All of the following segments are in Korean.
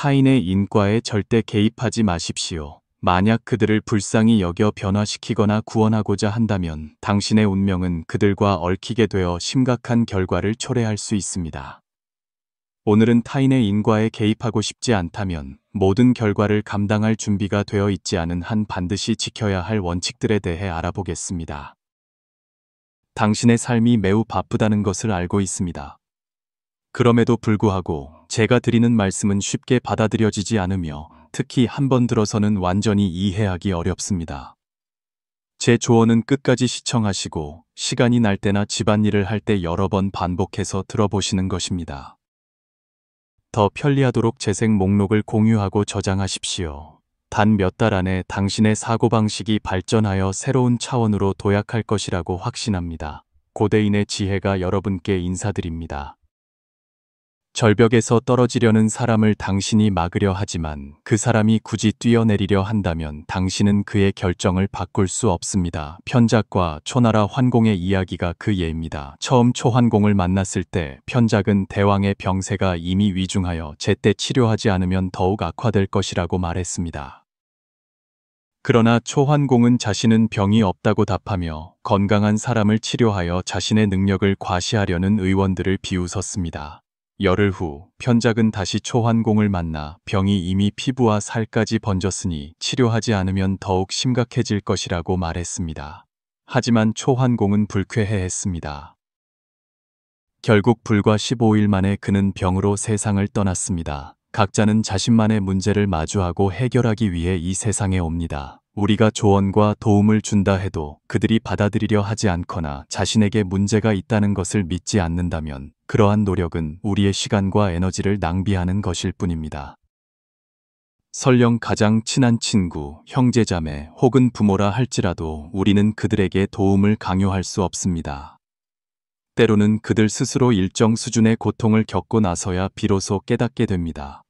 타인의 인과에 절대 개입하지 마십시오. 만약 그들을 불쌍히 여겨 변화시키거나 구원하고자 한다면 당신의 운명은 그들과 얽히게 되어 심각한 결과를 초래할 수 있습니다. 오늘은 타인의 인과에 개입하고 싶지 않다면 모든 결과를 감당할 준비가 되어 있지 않은 한 반드시 지켜야 할 원칙들에 대해 알아보겠습니다. 당신의 삶이 매우 바쁘다는 것을 알고 있습니다. 그럼에도 불구하고 제가 드리는 말씀은 쉽게 받아들여지지 않으며 특히 한 번 들어서는 완전히 이해하기 어렵습니다. 제 조언은 끝까지 시청하시고 시간이 날 때나 집안일을 할 때 여러 번 반복해서 들어보시는 것입니다. 더 편리하도록 재생 목록을 공유하고 저장하십시오. 단 몇 달 안에 당신의 사고방식이 발전하여 새로운 차원으로 도약할 것이라고 확신합니다. 고대인의 지혜가 여러분께 인사드립니다. 절벽에서 떨어지려는 사람을 당신이 막으려 하지만 그 사람이 굳이 뛰어내리려 한다면 당신은 그의 결정을 바꿀 수 없습니다. 편작과 초나라 환공의 이야기가 그 예입니다. 처음 초환공을 만났을 때 편작은 대왕의 병세가 이미 위중하여 제때 치료하지 않으면 더욱 악화될 것이라고 말했습니다. 그러나 초환공은 자신은 병이 없다고 답하며 건강한 사람을 치료하여 자신의 능력을 과시하려는 의원들을 비웃었습니다. 열흘 후 편작은 다시 초환공을 만나 병이 이미 피부와 살까지 번졌으니 치료하지 않으면 더욱 심각해질 것이라고 말했습니다. 하지만 초환공은 불쾌해했습니다. 결국 불과 15일 만에 그는 병으로 세상을 떠났습니다. 각자는 자신만의 문제를 마주하고 해결하기 위해 이 세상에 옵니다. 우리가 조언과 도움을 준다 해도 그들이 받아들이려 하지 않거나 자신에게 문제가 있다는 것을 믿지 않는다면 그러한 노력은 우리의 시간과 에너지를 낭비하는 것일 뿐입니다. 설령 가장 친한 친구, 형제자매 혹은 부모라 할지라도 우리는 그들에게 도움을 강요할 수 없습니다. 때로는 그들 스스로 일정 수준의 고통을 겪고 나서야 비로소 깨닫게 됩니다.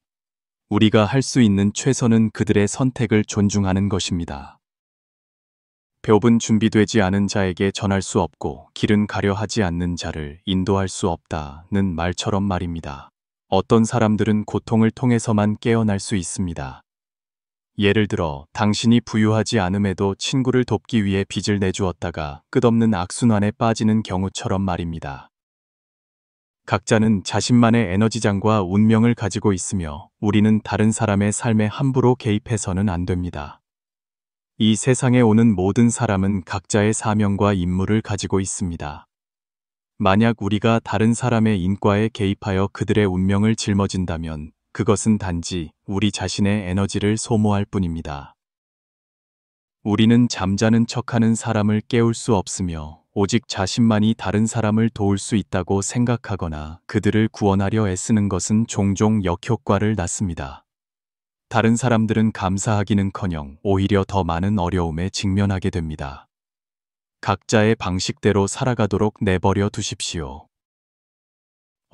우리가 할 수 있는 최선은 그들의 선택을 존중하는 것입니다. 배업은 준비되지 않은 자에게 전할 수 없고 길은 가려 하지 않는 자를 인도할 수 없다는 말처럼 말입니다. 어떤 사람들은 고통을 통해서만 깨어날 수 있습니다. 예를 들어 당신이 부유하지 않음에도 친구를 돕기 위해 빚을 내주었다가 끝없는 악순환에 빠지는 경우처럼 말입니다. 각자는 자신만의 에너지장과 운명을 가지고 있으며 우리는 다른 사람의 삶에 함부로 개입해서는 안 됩니다. 이 세상에 오는 모든 사람은 각자의 사명과 임무를 가지고 있습니다. 만약 우리가 다른 사람의 인과에 개입하여 그들의 운명을 짊어진다면 그것은 단지 우리 자신의 에너지를 소모할 뿐입니다. 우리는 잠자는 척하는 사람을 깨울 수 없으며 오직 자신만이 다른 사람을 도울 수 있다고 생각하거나 그들을 구원하려 애쓰는 것은 종종 역효과를 낳습니다. 다른 사람들은 감사하기는커녕 오히려 더 많은 어려움에 직면하게 됩니다. 각자의 방식대로 살아가도록 내버려 두십시오.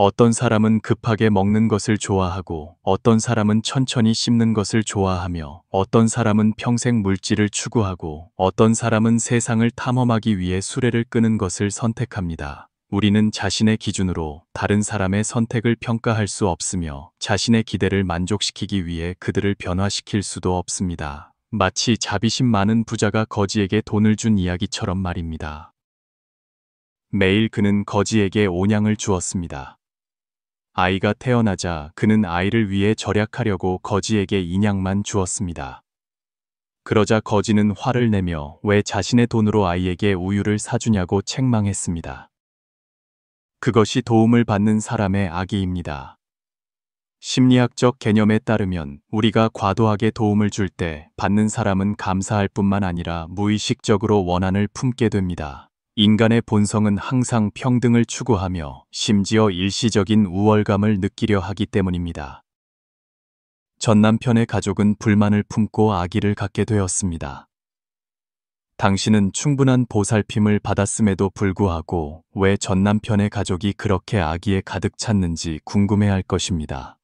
어떤 사람은 급하게 먹는 것을 좋아하고 어떤 사람은 천천히 씹는 것을 좋아하며 어떤 사람은 평생 물질을 추구하고 어떤 사람은 세상을 탐험하기 위해 수레를 끄는 것을 선택합니다. 우리는 자신의 기준으로 다른 사람의 선택을 평가할 수 없으며 자신의 기대를 만족시키기 위해 그들을 변화시킬 수도 없습니다. 마치 자비심 많은 부자가 거지에게 돈을 준 이야기처럼 말입니다. 매일 그는 거지에게 온양을 주었습니다. 아이가 태어나자 그는 아이를 위해 절약하려고 거지에게 인양만 주었습니다. 그러자 거지는 화를 내며 왜 자신의 돈으로 아이에게 우유를 사주냐고 책망했습니다. 그것이 도움을 받는 사람의 악의입니다. 심리학적 개념에 따르면 우리가 과도하게 도움을 줄 때 받는 사람은 감사할 뿐만 아니라 무의식적으로 원한을 품게 됩니다. 인간의 본성은 항상 평등을 추구하며 심지어 일시적인 우월감을 느끼려 하기 때문입니다. 전 남편의 가족은 불만을 품고 아기를 갖게 되었습니다. 당신은 충분한 보살핌을 받았음에도 불구하고 왜 전 남편의 가족이 그렇게 아기에 가득 찼는지 궁금해할 것입니다.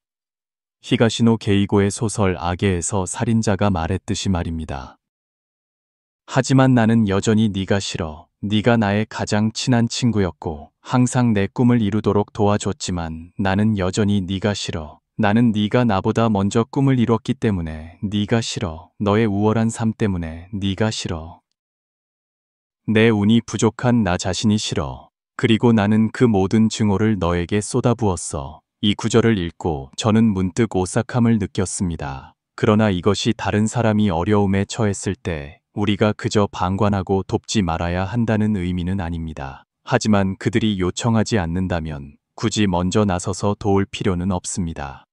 히가시노 게이고의 소설 아게에서 살인자가 말했듯이 말입니다. 하지만 나는 여전히 네가 싫어. 네가 나의 가장 친한 친구였고 항상 내 꿈을 이루도록 도와줬지만 나는 여전히 네가 싫어. 나는 네가 나보다 먼저 꿈을 이뤘기 때문에 네가 싫어. 너의 우월한 삶 때문에 네가 싫어. 내 운이 부족한 나 자신이 싫어. 그리고 나는 그 모든 증오를 너에게 쏟아부었어. 이 구절을 읽고 저는 문득 오싹함을 느꼈습니다. 그러나 이것이 다른 사람이 어려움에 처했을 때 우리가 그저 방관하고 돕지 말아야 한다는 의미는 아닙니다. 하지만 그들이 요청하지 않는다면 굳이 먼저 나서서 도울 필요는 없습니다.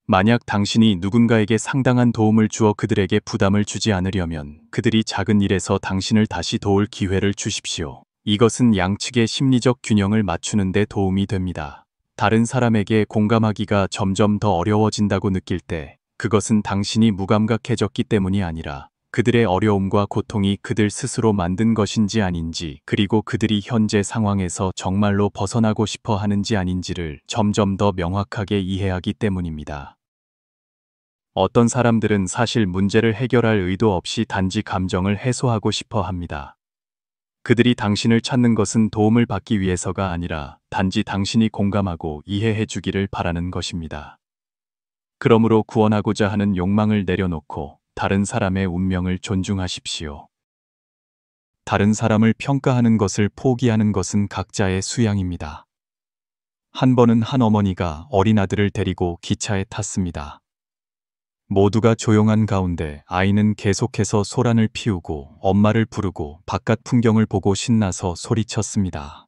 만약 당신이 누군가에게 상당한 도움을 주어 그들에게 부담을 주지 않으려면 그들이 작은 일에서 당신을 다시 도울 기회를 주십시오. 이것은 양측의 심리적 균형을 맞추는 데 도움이 됩니다. 다른 사람에게 공감하기가 점점 더 어려워진다고 느낄 때 그것은 당신이 무감각해졌기 때문이 아니라 그들의 어려움과 고통이 그들 스스로 만든 것인지 아닌지, 그리고 그들이 현재 상황에서 정말로 벗어나고 싶어 하는지 아닌지를 점점 더 명확하게 이해하기 때문입니다. 어떤 사람들은 사실 문제를 해결할 의도 없이 단지 감정을 해소하고 싶어 합니다. 그들이 당신을 찾는 것은 도움을 받기 위해서가 아니라 단지 당신이 공감하고 이해해 주기를 바라는 것입니다. 그러므로 구원하고자 하는 욕망을 내려놓고 다른 사람의 운명을 존중하십시오. 다른 사람을 평가하는 것을 포기하는 것은 각자의 수양입니다. 한 번은 한 어머니가 어린 아들을 데리고 기차에 탔습니다. 모두가 조용한 가운데 아이는 계속해서 소란을 피우고 엄마를 부르고 바깥 풍경을 보고 신나서 소리쳤습니다.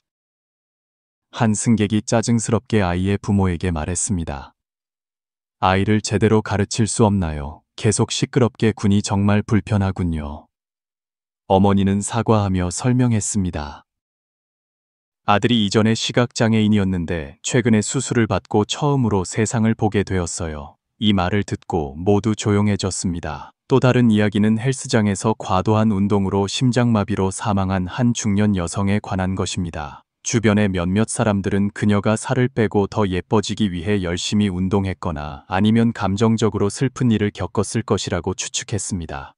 한 승객이 짜증스럽게 아이의 부모에게 말했습니다. 아이를 제대로 가르칠 수 없나요? 계속 시끄럽게 군이 정말 불편하군요. 어머니는 사과하며 설명했습니다. 아들이 이전에 시각장애인이었는데 최근에 수술을 받고 처음으로 세상을 보게 되었어요. 이 말을 듣고 모두 조용해졌습니다. 또 다른 이야기는 헬스장에서 과도한 운동으로 심장마비로 사망한 한 중년 여성에 관한 것입니다. 주변의 몇몇 사람들은 그녀가 살을 빼고 더 예뻐지기 위해 열심히 운동했거나 아니면 감정적으로 슬픈 일을 겪었을 것이라고 추측했습니다.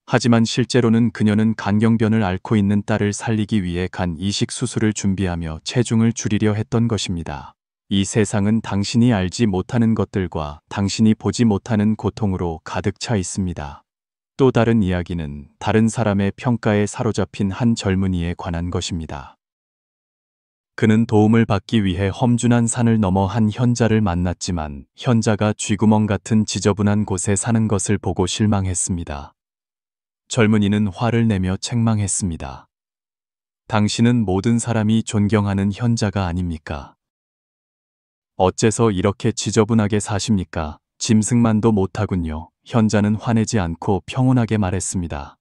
하지만 실제로는 그녀는 간경변을 앓고 있는 딸을 살리기 위해 간 이식 수술을 준비하며 체중을 줄이려 했던 것입니다. 이 세상은 당신이 알지 못하는 것들과 당신이 보지 못하는 고통으로 가득 차 있습니다. 또 다른 이야기는 다른 사람의 평가에 사로잡힌 한 젊은이에 관한 것입니다. 그는 도움을 받기 위해 험준한 산을 넘어 한 현자를 만났지만 현자가 쥐구멍 같은 지저분한 곳에 사는 것을 보고 실망했습니다. 젊은이는 화를 내며 책망했습니다. 당신은 모든 사람이 존경하는 현자가 아닙니까? 어째서 이렇게 지저분하게 사십니까? 짐승만도 못하군요. 현자는 화내지 않고 평온하게 말했습니다.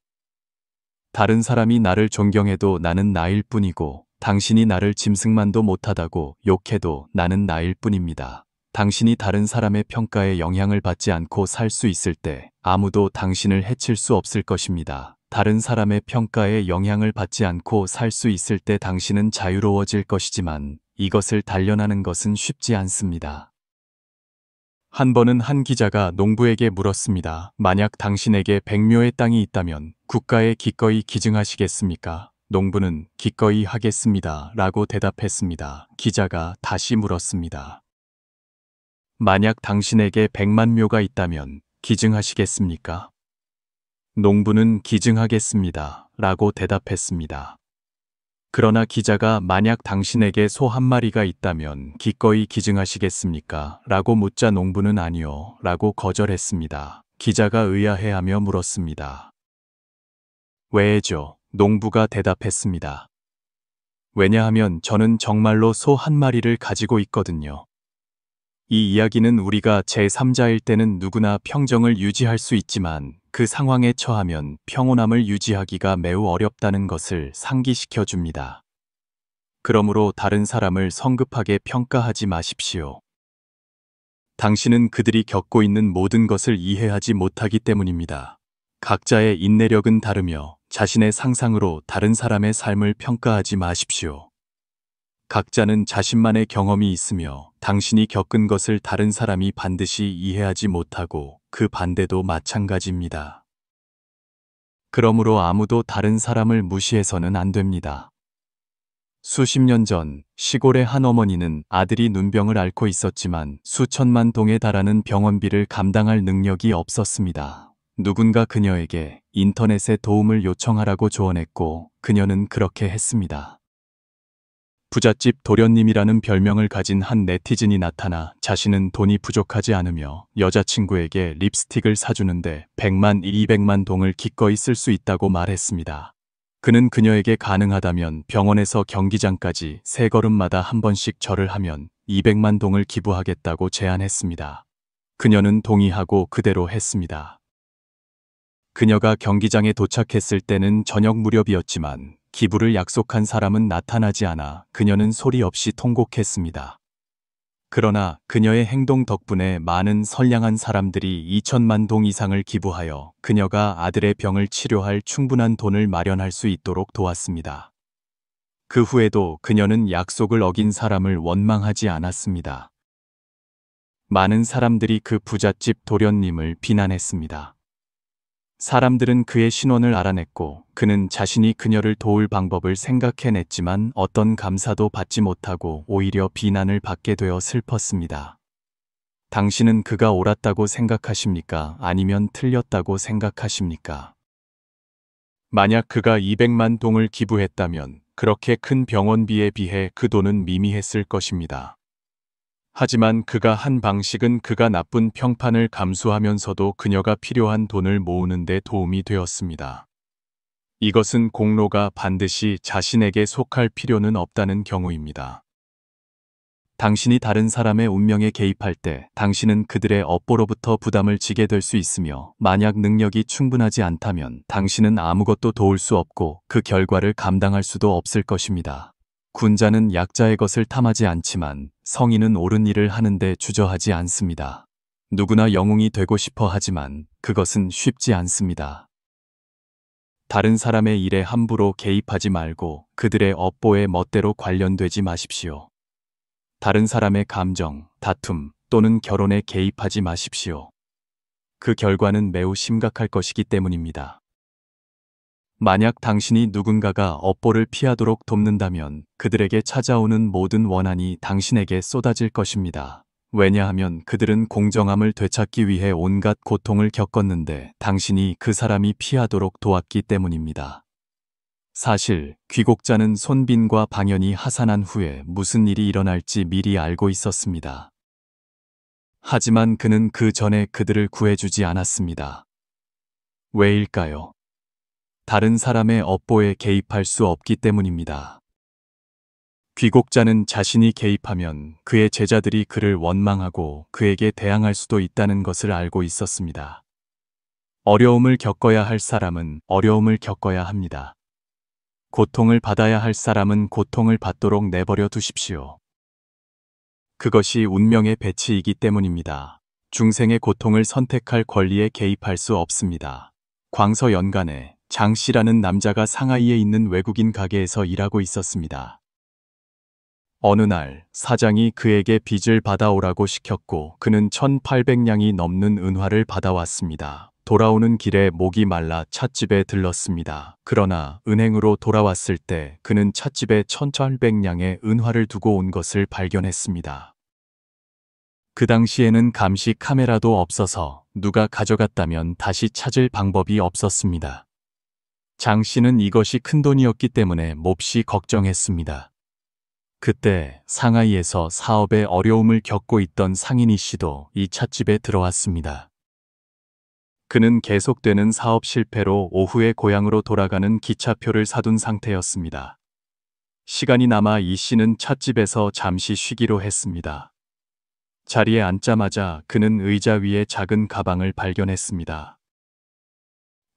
다른 사람이 나를 존경해도 나는 나일 뿐이고 당신이 나를 짐승만도 못하다고 욕해도 나는 나일 뿐입니다. 당신이 다른 사람의 평가에 영향을 받지 않고 살 수 있을 때 아무도 당신을 해칠 수 없을 것입니다. 다른 사람의 평가에 영향을 받지 않고 살 수 있을 때 당신은 자유로워질 것이지만 이것을 단련하는 것은 쉽지 않습니다. 한 번은 한 기자가 농부에게 물었습니다. 만약 당신에게 100묘의 땅이 있다면 국가에 기꺼이 기증하시겠습니까? 농부는 기꺼이 하겠습니다. 라고 대답했습니다. 기자가 다시 물었습니다. 만약 당신에게 100만 묘가 있다면 기증하시겠습니까? 농부는 기증하겠습니다. 라고 대답했습니다. 그러나 기자가 만약 당신에게 소 한 마리가 있다면 기꺼이 기증하시겠습니까? 라고 묻자 농부는 아니요. 라고 거절했습니다. 기자가 의아해하며 물었습니다. 왜죠? 농부가 대답했습니다. 왜냐하면 저는 정말로 소 한 마리를 가지고 있거든요. 이 이야기는 우리가 제3자일 때는 누구나 평정을 유지할 수 있지만 그 상황에 처하면 평온함을 유지하기가 매우 어렵다는 것을 상기시켜 줍니다. 그러므로 다른 사람을 성급하게 평가하지 마십시오. 당신은 그들이 겪고 있는 모든 것을 이해하지 못하기 때문입니다. 각자의 인내력은 다르며 자신의 상상으로 다른 사람의 삶을 평가하지 마십시오. 각자는 자신만의 경험이 있으며 당신이 겪은 것을 다른 사람이 반드시 이해하지 못하고 그 반대도 마찬가지입니다. 그러므로 아무도 다른 사람을 무시해서는 안 됩니다. 수십 년 전 시골의 한 어머니는 아들이 눈병을 앓고 있었지만 수천만 동에 달하는 병원비를 감당할 능력이 없었습니다. 누군가 그녀에게 인터넷에 도움을 요청하라고 조언했고 그녀는 그렇게 했습니다. 부잣집 도련님이라는 별명을 가진 한 네티즌이 나타나 자신은 돈이 부족하지 않으며 여자친구에게 립스틱을 사주는데 100만, 200만 동을 기꺼이 쓸 수 있다고 말했습니다. 그는 그녀에게 가능하다면 병원에서 경기장까지 세 걸음마다 한 번씩 절을 하면 200만 동을 기부하겠다고 제안했습니다. 그녀는 동의하고 그대로 했습니다. 그녀가 경기장에 도착했을 때는 저녁 무렵이었지만 기부를 약속한 사람은 나타나지 않아 그녀는 소리 없이 통곡했습니다. 그러나 그녀의 행동 덕분에 많은 선량한 사람들이 2천만 동 이상을 기부하여 그녀가 아들의 병을 치료할 충분한 돈을 마련할 수 있도록 도왔습니다. 그 후에도 그녀는 약속을 어긴 사람을 원망하지 않았습니다. 많은 사람들이 그 부잣집 도련님을 비난했습니다. 사람들은 그의 신원을 알아냈고 그는 자신이 그녀를 도울 방법을 생각해냈지만 어떤 감사도 받지 못하고 오히려 비난을 받게 되어 슬펐습니다. 당신은 그가 옳았다고 생각하십니까? 아니면 틀렸다고 생각하십니까? 만약 그가 200만 동을 기부했다면 그렇게 큰 병원비에 비해 그 돈은 미미했을 것입니다. 하지만 그가 한 방식은 그가 나쁜 평판을 감수하면서도 그녀가 필요한 돈을 모으는 데 도움이 되었습니다. 이것은 공로가 반드시 자신에게 속할 필요는 없다는 경우입니다. 당신이 다른 사람의 운명에 개입할 때 당신은 그들의 업보로부터 부담을 지게 될 수 있으며 만약 능력이 충분하지 않다면 당신은 아무것도 도울 수 없고 그 결과를 감당할 수도 없을 것입니다. 군자는 약자의 것을 탐하지 않지만 성인은 옳은 일을 하는데 주저하지 않습니다. 누구나 영웅이 되고 싶어 하지만 그것은 쉽지 않습니다. 다른 사람의 일에 함부로 개입하지 말고 그들의 업보에 멋대로 관련되지 마십시오. 다른 사람의 감정, 다툼 또는 결혼에 개입하지 마십시오. 그 결과는 매우 심각할 것이기 때문입니다. 만약 당신이 누군가가 업보를 피하도록 돕는다면 그들에게 찾아오는 모든 원한이 당신에게 쏟아질 것입니다. 왜냐하면 그들은 공정함을 되찾기 위해 온갖 고통을 겪었는데 당신이 그 사람이 피하도록 도왔기 때문입니다. 사실 귀곡자는 손빈과 방연이 하산한 후에 무슨 일이 일어날지 미리 알고 있었습니다. 하지만 그는 그 전에 그들을 구해주지 않았습니다. 왜일까요? 다른 사람의 업보에 개입할 수 없기 때문입니다. 귀곡자는 자신이 개입하면 그의 제자들이 그를 원망하고 그에게 대항할 수도 있다는 것을 알고 있었습니다. 어려움을 겪어야 할 사람은 어려움을 겪어야 합니다. 고통을 받아야 할 사람은 고통을 받도록 내버려 두십시오. 그것이 운명의 배치이기 때문입니다. 중생의 고통을 선택할 권리에 개입할 수 없습니다. 광서 연간에 장 씨라는 남자가 상하이에 있는 외국인 가게에서 일하고 있었습니다. 어느 날 사장이 그에게 빚을 받아오라고 시켰고 그는 1800냥이 넘는 은화를 받아왔습니다. 돌아오는 길에 목이 말라 찻집에 들렀습니다. 그러나 은행으로 돌아왔을 때 그는 찻집에 1800냥의 은화를 두고 온 것을 발견했습니다. 그 당시에는 감시 카메라도 없어서 누가 가져갔다면 다시 찾을 방법이 없었습니다. 장 씨는 이것이 큰돈이었기 때문에 몹시 걱정했습니다. 그때 상하이에서 사업에 어려움을 겪고 있던 상인이 씨도 이 찻집에 들어왔습니다. 그는 계속되는 사업 실패로 오후에 고향으로 돌아가는 기차표를 사둔 상태였습니다. 시간이 남아 이 씨는 찻집에서 잠시 쉬기로 했습니다. 자리에 앉자마자 그는 의자 위에 작은 가방을 발견했습니다.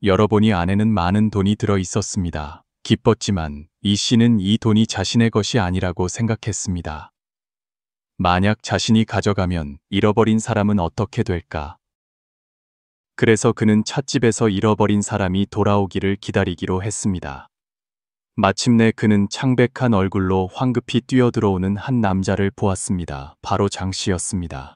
열어보니 안에는 많은 돈이 들어 있었습니다. 기뻤지만 이 씨는 이 돈이 자신의 것이 아니라고 생각했습니다. 만약 자신이 가져가면 잃어버린 사람은 어떻게 될까? 그래서 그는 찻집에서 잃어버린 사람이 돌아오기를 기다리기로 했습니다. 마침내 그는 창백한 얼굴로 황급히 뛰어들어오는 한 남자를 보았습니다. 바로 장 씨였습니다.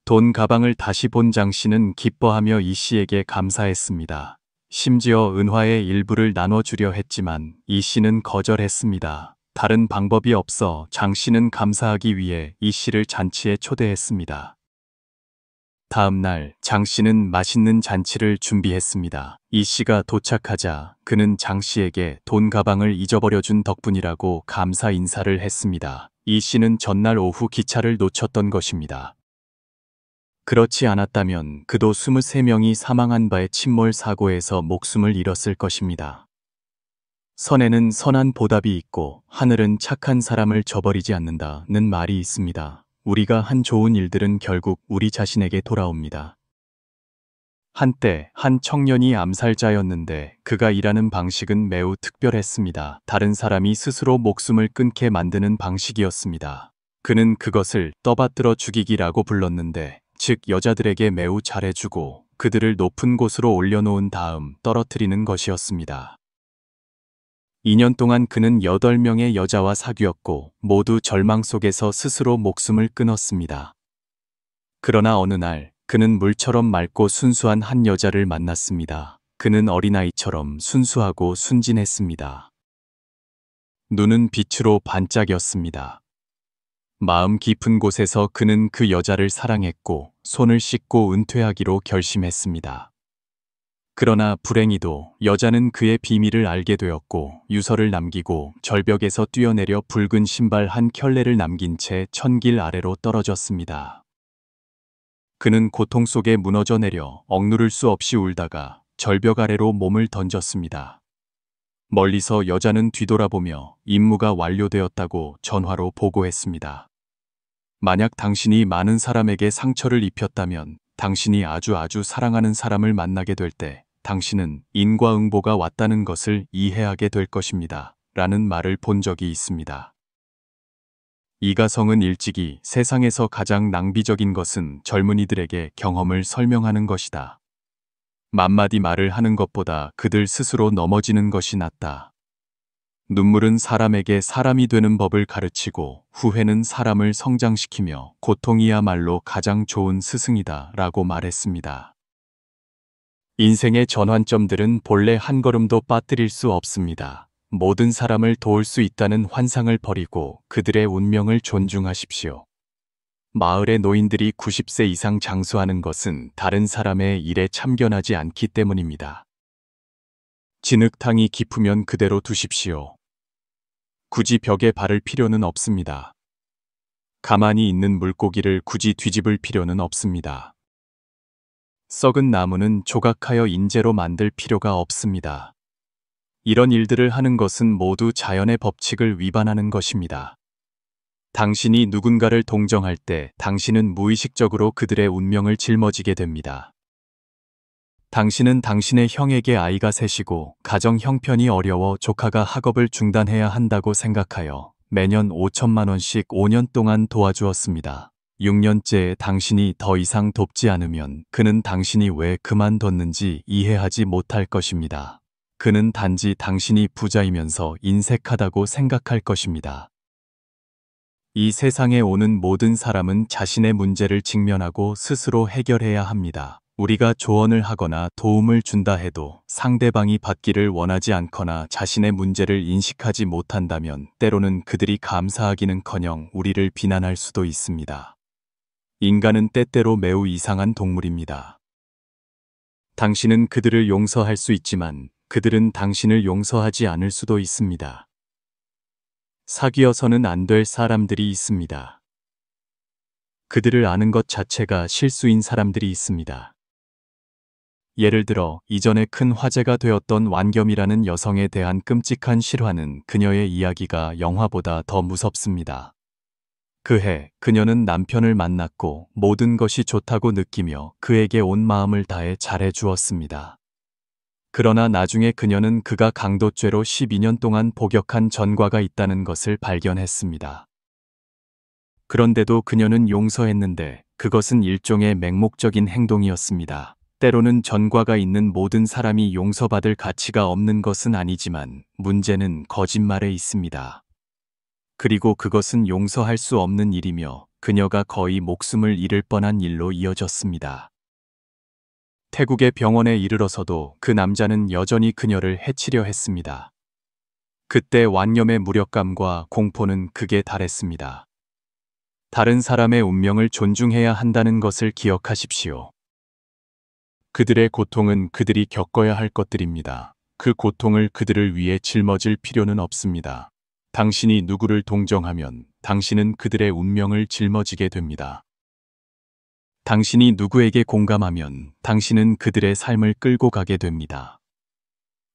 돈 가방을 다시 본 장 씨는 기뻐하며 이 씨에게 감사했습니다. 심지어 은화의 일부를 나눠주려 했지만 이 씨는 거절했습니다. 다른 방법이 없어 장 씨는 감사하기 위해 이 씨를 잔치에 초대했습니다. 다음 날 장 씨는 맛있는 잔치를 준비했습니다. 이 씨가 도착하자 그는 장 씨에게 돈 가방을 잊어버려 준 덕분이라고 감사 인사를 했습니다. 이 씨는 전날 오후 기차를 놓쳤던 것입니다. 그렇지 않았다면 그도 23명이 사망한 바의 침몰 사고에서 목숨을 잃었을 것입니다. 선에는 선한 보답이 있고 하늘은 착한 사람을 저버리지 않는다는 말이 있습니다. 우리가 한 좋은 일들은 결국 우리 자신에게 돌아옵니다. 한때 한 청년이 암살자였는데 그가 일하는 방식은 매우 특별했습니다. 다른 사람이 스스로 목숨을 끊게 만드는 방식이었습니다. 그는 그것을 떠받들어 죽이기라고 불렀는데, 즉 여자들에게 매우 잘해주고 그들을 높은 곳으로 올려놓은 다음 떨어뜨리는 것이었습니다. 2년 동안 그는 8명의 여자와 사귀었고 모두 절망 속에서 스스로 목숨을 끊었습니다. 그러나 어느 날 그는 물처럼 맑고 순수한 한 여자를 만났습니다. 그는 어린아이처럼 순수하고 순진했습니다. 눈은 빛으로 반짝였습니다. 마음 깊은 곳에서 그는 그 여자를 사랑했고 손을 씻고 은퇴하기로 결심했습니다. 그러나 불행히도 여자는 그의 비밀을 알게 되었고 유서를 남기고 절벽에서 뛰어내려 붉은 신발 한 켤레를 남긴 채 천길 아래로 떨어졌습니다. 그는 고통 속에 무너져 내려 억누를 수 없이 울다가 절벽 아래로 몸을 던졌습니다. 멀리서 여자는 뒤돌아보며 임무가 완료되었다고 전화로 보고했습니다. 만약 당신이 많은 사람에게 상처를 입혔다면 당신이 아주 사랑하는 사람을 만나게 될 때 당신은 인과응보가 왔다는 것을 이해하게 될 것입니다. 라는 말을 본 적이 있습니다. 이가성은 일찍이 세상에서 가장 낭비적인 것은 젊은이들에게 경험을 설명하는 것이다. 만마디 말을 하는 것보다 그들 스스로 넘어지는 것이 낫다. 눈물은 사람에게 사람이 되는 법을 가르치고 후회는 사람을 성장시키며 고통이야말로 가장 좋은 스승이다 라고 말했습니다. 인생의 전환점들은 본래 한 걸음도 빠뜨릴 수 없습니다. 모든 사람을 도울 수 있다는 환상을 버리고 그들의 운명을 존중하십시오. 마을의 노인들이 90세 이상 장수하는 것은 다른 사람의 일에 참견하지 않기 때문입니다. 진흙탕이 깊으면 그대로 두십시오. 굳이 벽에 바를 필요는 없습니다. 가만히 있는 물고기를 굳이 뒤집을 필요는 없습니다. 썩은 나무는 조각하여 인재로 만들 필요가 없습니다. 이런 일들을 하는 것은 모두 자연의 법칙을 위반하는 것입니다. 당신이 누군가를 동정할 때 당신은 무의식적으로 그들의 운명을 짊어지게 됩니다. 당신은 당신의 형에게 아이가 셋이고 가정 형편이 어려워 조카가 학업을 중단해야 한다고 생각하여 매년 5천만 원씩 5년 동안 도와주었습니다. 6년째에 당신이 더 이상 돕지 않으면 그는 당신이 왜 그만뒀는지 이해하지 못할 것입니다. 그는 단지 당신이 부자이면서 인색하다고 생각할 것입니다. 이 세상에 오는 모든 사람은 자신의 문제를 직면하고 스스로 해결해야 합니다. 우리가 조언을 하거나 도움을 준다 해도 상대방이 받기를 원하지 않거나 자신의 문제를 인식하지 못한다면 때로는 그들이 감사하기는커녕 우리를 비난할 수도 있습니다. 인간은 때때로 매우 이상한 동물입니다. 당신은 그들을 용서할 수 있지만 그들은 당신을 용서하지 않을 수도 있습니다. 사귀어서는 안 될 사람들이 있습니다. 그들을 아는 것 자체가 실수인 사람들이 있습니다. 예를 들어 이전에 큰 화제가 되었던 완겸이라는 여성에 대한 끔찍한 실화는 그녀의 이야기가 영화보다 더 무섭습니다. 그해 그녀는 남편을 만났고 모든 것이 좋다고 느끼며 그에게 온 마음을 다해 잘해 주었습니다. 그러나 나중에 그녀는 그가 강도죄로 12년 동안 복역한 전과가 있다는 것을 발견했습니다. 그런데도 그녀는 용서했는데 그것은 일종의 맹목적인 행동이었습니다. 때로는 전과가 있는 모든 사람이 용서받을 가치가 없는 것은 아니지만 문제는 거짓말에 있습니다. 그리고 그것은 용서할 수 없는 일이며 그녀가 거의 목숨을 잃을 뻔한 일로 이어졌습니다. 태국의 병원에 이르러서도 그 남자는 여전히 그녀를 해치려 했습니다. 그때 완념의 무력감과 공포는 극에 달했습니다. 다른 사람의 운명을 존중해야 한다는 것을 기억하십시오. 그들의 고통은 그들이 겪어야 할 것들입니다. 그 고통을 그들을 위해 짊어질 필요는 없습니다. 당신이 누구를 동정하면 당신은 그들의 운명을 짊어지게 됩니다. 당신이 누구에게 공감하면 당신은 그들의 삶을 끌고 가게 됩니다.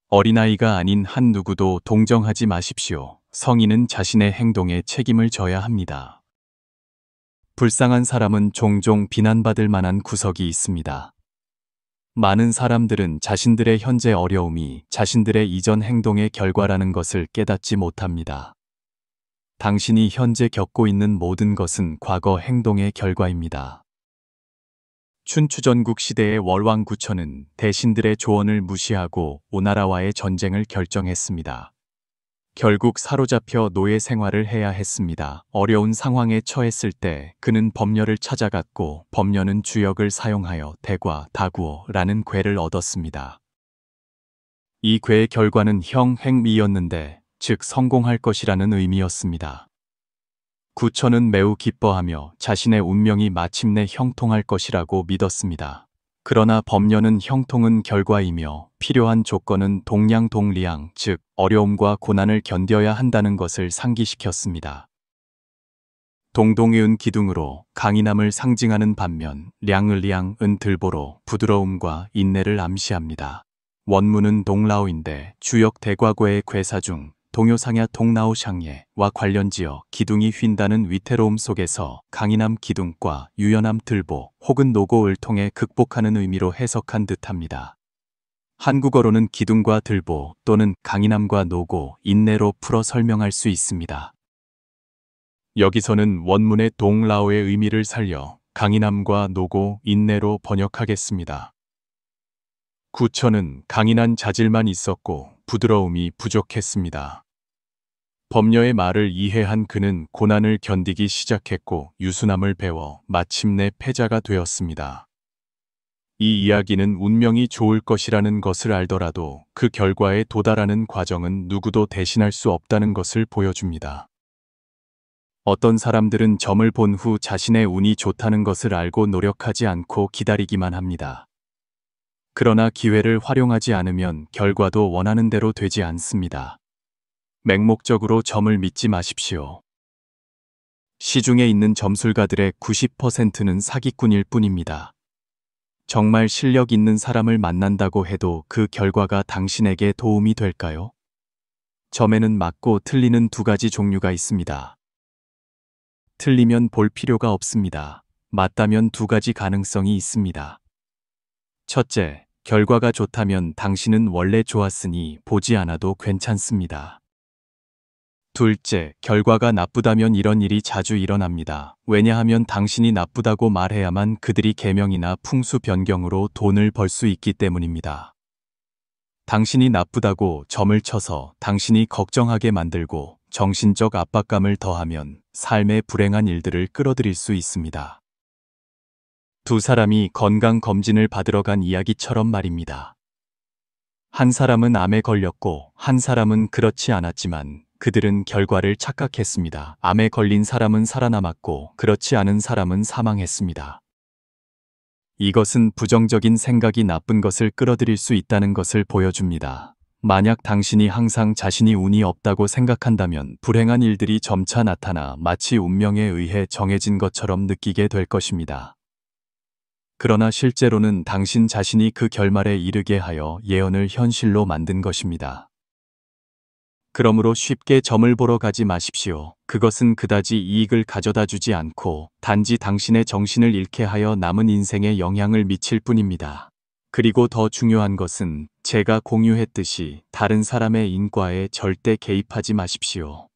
어린아이가 아닌 한 누구도 동정하지 마십시오. 성인은 자신의 행동에 책임을 져야 합니다. 불쌍한 사람은 종종 비난받을 만한 구석이 있습니다. 많은 사람들은 자신들의 현재 어려움이 자신들의 이전 행동의 결과라는 것을 깨닫지 못합니다. 당신이 현재 겪고 있는 모든 것은 과거 행동의 결과입니다. 춘추전국 시대의 월왕 구천은 대신들의 조언을 무시하고 오나라와의 전쟁을 결정했습니다. 결국 사로잡혀 노예 생활을 해야 했습니다. 어려운 상황에 처했을 때 그는 법녀를 찾아갔고 법녀는 주역을 사용하여 대과, 다구어라는 궤를 얻었습니다. 이 궤의 결과는 형행미였는데 즉 성공할 것이라는 의미였습니다. 구천은 매우 기뻐하며 자신의 운명이 마침내 형통할 것이라고 믿었습니다. 그러나 법녀는 형통은 결과이며 필요한 조건은 동량동리양, 즉 어려움과 고난을 견뎌야 한다는 것을 상기시켰습니다. 동동이은 기둥으로 강인함을 상징하는 반면 량을량은 들보로 부드러움과 인내를 암시합니다. 원문은 동라오인데 주역 대과고의 괴사 중 동요상야 동나오샹예와 관련지어 기둥이 휜다는 위태로움 속에서 강인함 기둥과 유연함 들보 혹은 노고를 통해 극복하는 의미로 해석한 듯합니다. 한국어로는 기둥과 들보 또는 강인함과 노고, 인내로 풀어 설명할 수 있습니다. 여기서는 원문의 동라오의 의미를 살려 강인함과 노고, 인내로 번역하겠습니다. 구천은 강인한 자질만 있었고 부드러움이 부족했습니다. 법녀의 말을 이해한 그는 고난을 견디기 시작했고 유순함을 배워 마침내 패자가 되었습니다. 이 이야기는 운명이 좋을 것이라는 것을 알더라도 그 결과에 도달하는 과정은 누구도 대신할 수 없다는 것을 보여줍니다. 어떤 사람들은 점을 본 후 자신의 운이 좋다는 것을 알고 노력하지 않고 기다리기만 합니다. 그러나 기회를 활용하지 않으면 결과도 원하는 대로 되지 않습니다. 맹목적으로 점을 믿지 마십시오. 시중에 있는 점술가들의 90%는 사기꾼일 뿐입니다. 정말 실력 있는 사람을 만난다고 해도 그 결과가 당신에게 도움이 될까요? 점에는 맞고 틀리는 두 가지 종류가 있습니다. 틀리면 볼 필요가 없습니다. 맞다면 두 가지 가능성이 있습니다. 첫째, 결과가 좋다면 당신은 원래 좋았으니 보지 않아도 괜찮습니다. 둘째, 결과가 나쁘다면 이런 일이 자주 일어납니다. 왜냐하면 당신이 나쁘다고 말해야만 그들이 계명이나 풍수 변경으로 돈을 벌 수 있기 때문입니다. 당신이 나쁘다고 점을 쳐서 당신이 걱정하게 만들고 정신적 압박감을 더하면 삶의 불행한 일들을 끌어들일 수 있습니다. 두 사람이 건강검진을 받으러 간 이야기처럼 말입니다. 한 사람은 암에 걸렸고 한 사람은 그렇지 않았지만 그들은 결과를 착각했습니다. 암에 걸린 사람은 살아남았고 그렇지 않은 사람은 사망했습니다. 이것은 부정적인 생각이 나쁜 것을 끌어들일 수 있다는 것을 보여줍니다. 만약 당신이 항상 자신이 운이 없다고 생각한다면 불행한 일들이 점차 나타나 마치 운명에 의해 정해진 것처럼 느끼게 될 것입니다. 그러나 실제로는 당신 자신이 그 결말에 이르게 하여 예언을 현실로 만든 것입니다. 그러므로 쉽게 점을 보러 가지 마십시오. 그것은 그다지 이익을 가져다 주지 않고 단지 당신의 정신을 잃게 하여 남은 인생에 영향을 미칠 뿐입니다. 그리고 더 중요한 것은 제가 공유했듯이 다른 사람의 인과에 절대 개입하지 마십시오.